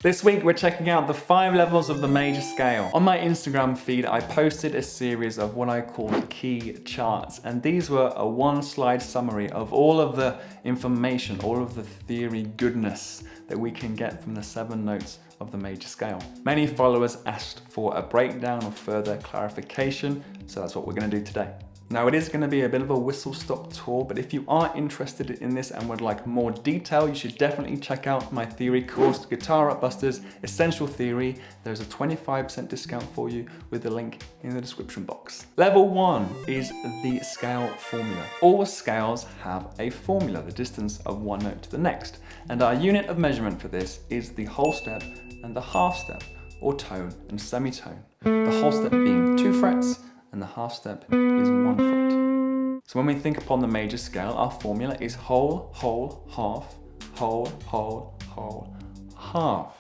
This week we're checking out the 5 levels of the major scale. On my Instagram feed I posted a series of what I call key charts, and these were a 1-slide summary of all of the information, all of the theory goodness that we can get from the 7 notes of the major scale. Many followers asked for a breakdown or further clarification, so that's what we're going to do today. Now it is going to be a bit of a whistle-stop tour, but if you are interested in this and would like more detail, you should definitely check out my theory course, Guitar Upbusters Essential Theory. There's a 25% discount for you with the link in the description box. Level 1 is the scale formula. All scales have a formula, the distance of one note to the next, and our unit of measurement for this is the whole step and the half step, or tone and semitone. The whole step being 2 frets, and the half step is 1 fret. So when we think upon the major scale, our formula is whole, whole, half, whole, whole, whole, half.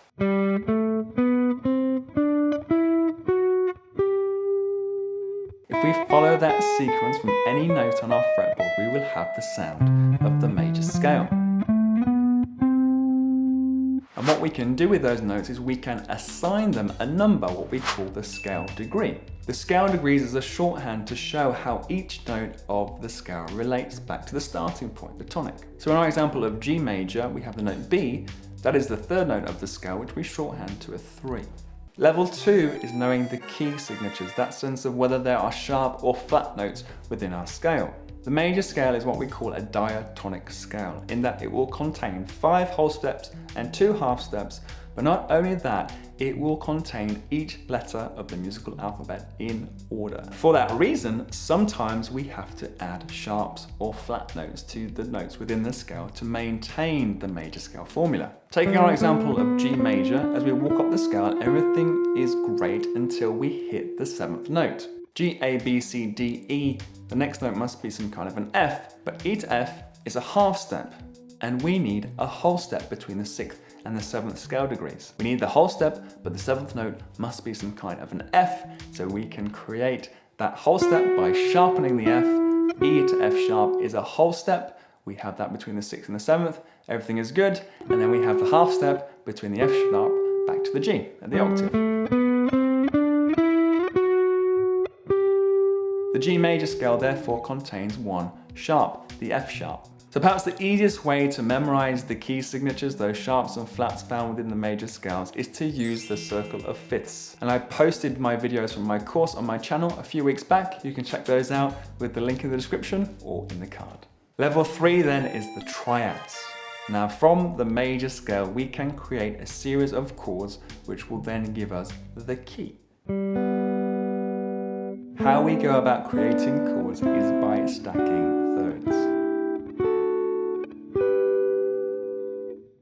If we follow that sequence from any note on our fretboard, we will have the sound of the major scale. And what we can do with those notes is we can assign them a number, what we call the scale degree. The scale degrees is a shorthand to show how each note of the scale relates back to the starting point, the tonic. So in our example of G major, we have the note B, that is the 3rd note of the scale, which we shorthand to a 3. Level 2 is knowing the key signatures, that sense of whether there are sharp or flat notes within our scale. The major scale is what we call a diatonic scale, in that it will contain 5 whole steps and 2 half steps, but not only that, it will contain each letter of the musical alphabet in order. For that reason, sometimes we have to add sharps or flat notes to the notes within the scale to maintain the major scale formula. Taking our example of G major, as we walk up the scale, everything is great until we hit the 7th note. G, A, B, C, D, E. The next note must be some kind of an F, but E to F is a half step, and we need a whole step between the 6th and the 7th scale degrees. We need the whole step, but the 7th note must be some kind of an F, so we can create that whole step by sharpening the F. E to F sharp is a whole step. We have that between the 6th and the 7th. Everything is good, and then we have the half step between the F sharp back to the G at the octave. The G major scale therefore contains 1 sharp, the F sharp. So perhaps the easiest way to memorize the key signatures, those sharps and flats found within the major scales, is to use the circle of fifths. And I posted my videos from my course on my channel a few weeks back. You can check those out with the link in the description or in the card. Level 3 then is the triads. Now from the major scale, we can create a series of chords which will then give us the key. How we go about creating chords is by stacking thirds.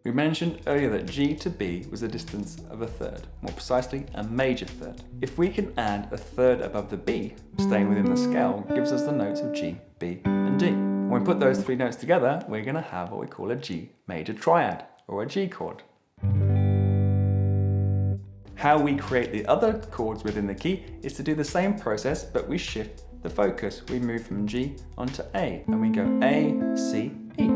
We mentioned earlier that G to B was the distance of a third, more precisely a major third. If we can add a third above the B, staying within the scale, gives us the notes of G, B, and D. When we put those 3 notes together, we're going to have what we call a G major triad, or a G chord. How we create the other chords within the key is to do the same process, but we shift the focus. We move from G onto A, and we go A, C, E.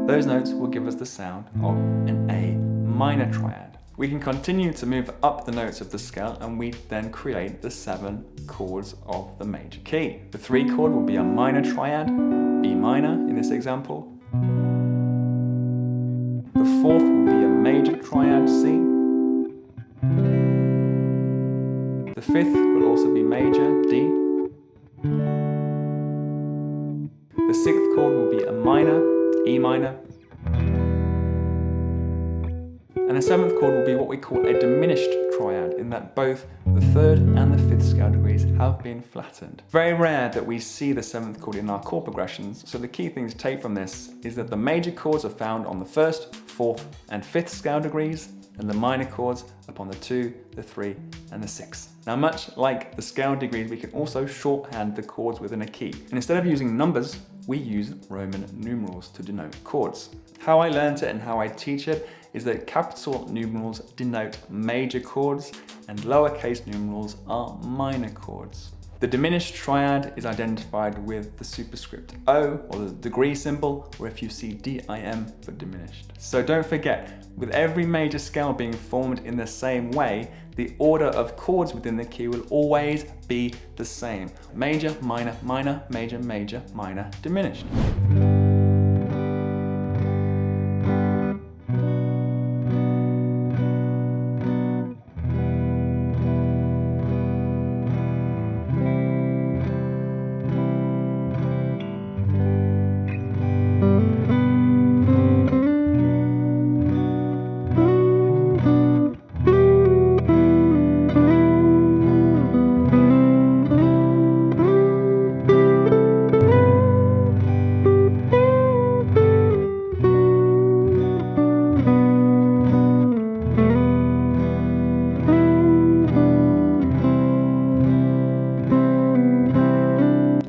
Those notes will give us the sound of an A minor triad. We can continue to move up the notes of the scale, and we then create the 7 chords of the major key. The 3 chord will be a minor triad, B minor in this example. The 4th will be a major triad, C. The 5th will also be major, D. The 6th chord will be a minor, E minor. And the 7th chord will be what we call a diminished triad, in that both the 3rd and the 5th scale degrees have been flattened. Very rare that we see the 7th chord in our chord progressions, so the key thing to take from this is that the major chords are found on the 1st, 4th and 5th scale degrees, and the minor chords upon the 2, the 3 and the 6. Now much like the scale degrees, we can also shorthand the chords within a key. And instead of using numbers, we use Roman numerals to denote chords. How I learned it and how I teach it is that capital numerals denote major chords and lowercase numerals are minor chords. The diminished triad is identified with the superscript O or the degree symbol, or if you see DIM for diminished. So don't forget, with every major scale being formed in the same way, the order of chords within the key will always be the same. Major, minor, minor, major, major, minor, diminished.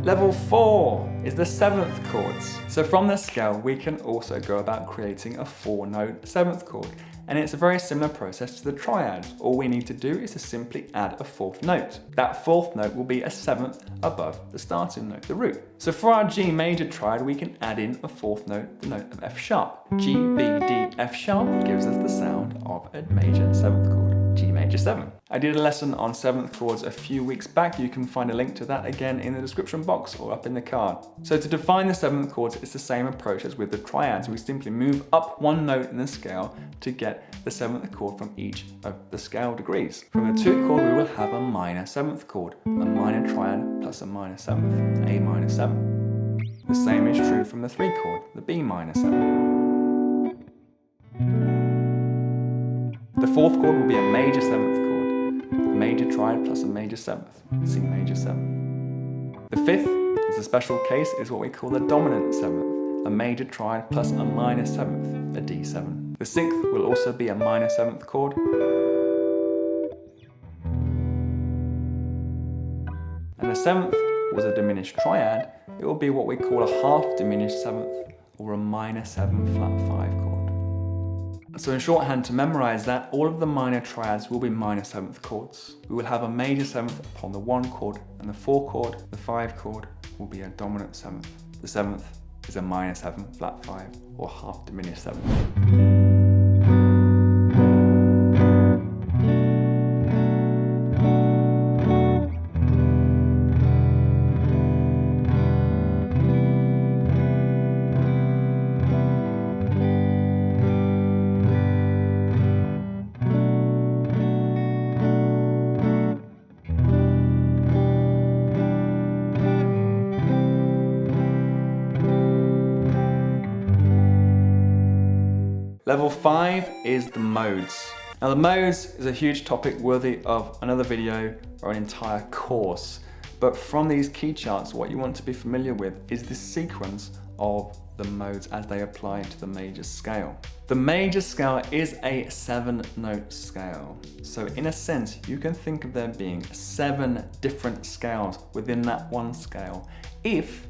Level 4 is the 7th chords. So from this scale, we can also go about creating a 4-note 7th chord. And it's a very similar process to the triads. All we need to do is to simply add a 4th note. That 4th note will be a 7th above the starting note, the root. So for our G major triad, we can add in a 4th note, the note of F sharp. G, B, D, F sharp gives us the sound of a major 7th chord. G major 7. I did a lesson on 7th chords a few weeks back. You can find a link to that again in the description box or up in the card. So to define the 7th chords, it's the same approach as with the triads. We simply move up one note in the scale to get the 7th chord from each of the scale degrees. From the 2 chord, we will have a minor 7th chord, a minor triad plus a minor 7th, A minor 7. The same is true from the 3 chord, the B minor 7. The 4th chord will be a major 7th chord, a major triad plus a major 7th, C major 7. The 5th is a special case, is what we call the dominant 7th, a major triad plus a minor 7th, a D7. The 6th will also be a minor 7th chord. And the 7th was a diminished triad. It will be what we call a half diminished 7th, or a minor 7 flat 5 chord. So in shorthand, to memorize that, all of the minor triads will be minor 7th chords. We will have a major 7th upon the 1 chord, and the 4 chord, the 5 chord will be a dominant 7th. The 7th is a minor 7 flat 5, or half diminished 7th. Level 5 is the modes. Now the modes is a huge topic worthy of another video or an entire course. But from these key charts, what you want to be familiar with is the sequence of the modes as they apply to the major scale. The major scale is a 7-note scale. So in a sense, you can think of there being 7 different scales within that one scale if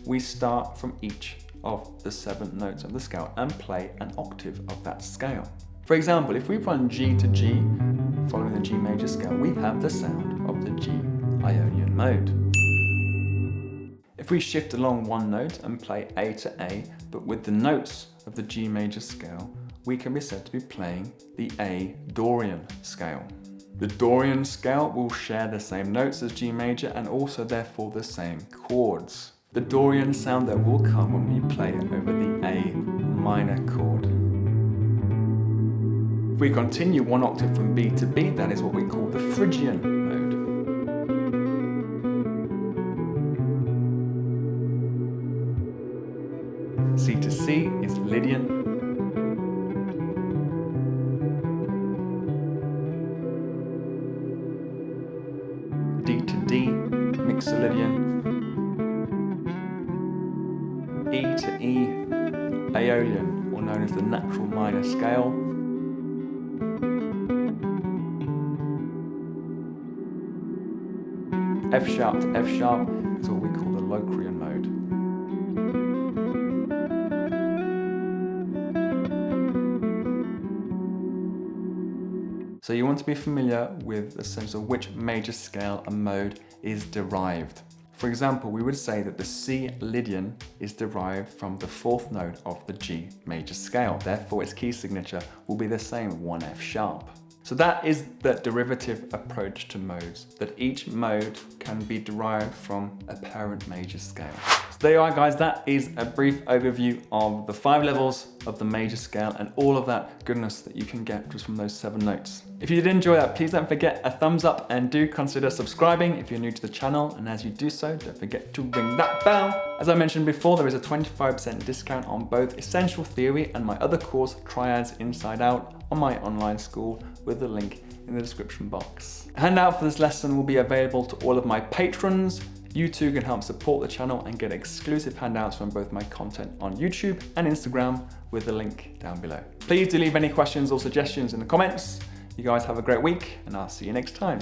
we start from each of the 7 notes of the scale and play an octave of that scale. For example, if we run G to G following the G major scale, we have the sound of the G Ionian mode. If we shift along one note and play A to A, but with the notes of the G major scale, we can be said to be playing the A Dorian scale. The Dorian scale will share the same notes as G major and also therefore the same chords. The Dorian sound that will come when we play over the A minor chord. If we continue one octave from B to B, that is what we call the Phrygian mode. C to C is Lydian. D to D, Mixolydian. E to E, Aeolian, or known as the natural minor scale. F sharp to F sharp is what we call the Locrian mode. So you want to be familiar with the sense of which major scale a mode is derived. For example, we would say that the C Lydian is derived from the 4th note of the G major scale. Therefore, its key signature will be the same, 1F sharp. So that is the derivative approach to modes, that each mode can be derived from a parent major scale. So there you are, guys. That is a brief overview of the 5 levels of the major scale and all of that goodness that you can get just from those 7 notes. If you did enjoy that, please don't forget a thumbs up and do consider subscribing if you're new to the channel. And as you do so, don't forget to ring that bell. As I mentioned before, there is a 25% discount on both Essential Theory and my other course, Triads Inside Out, on my online school, with the link in the description box. A handout for this lesson will be available to all of my patrons. You too can help support the channel and get exclusive handouts from both my content on YouTube and Instagram, with the link down below. Please do leave any questions or suggestions in the comments. You guys have a great week, and I'll see you next time.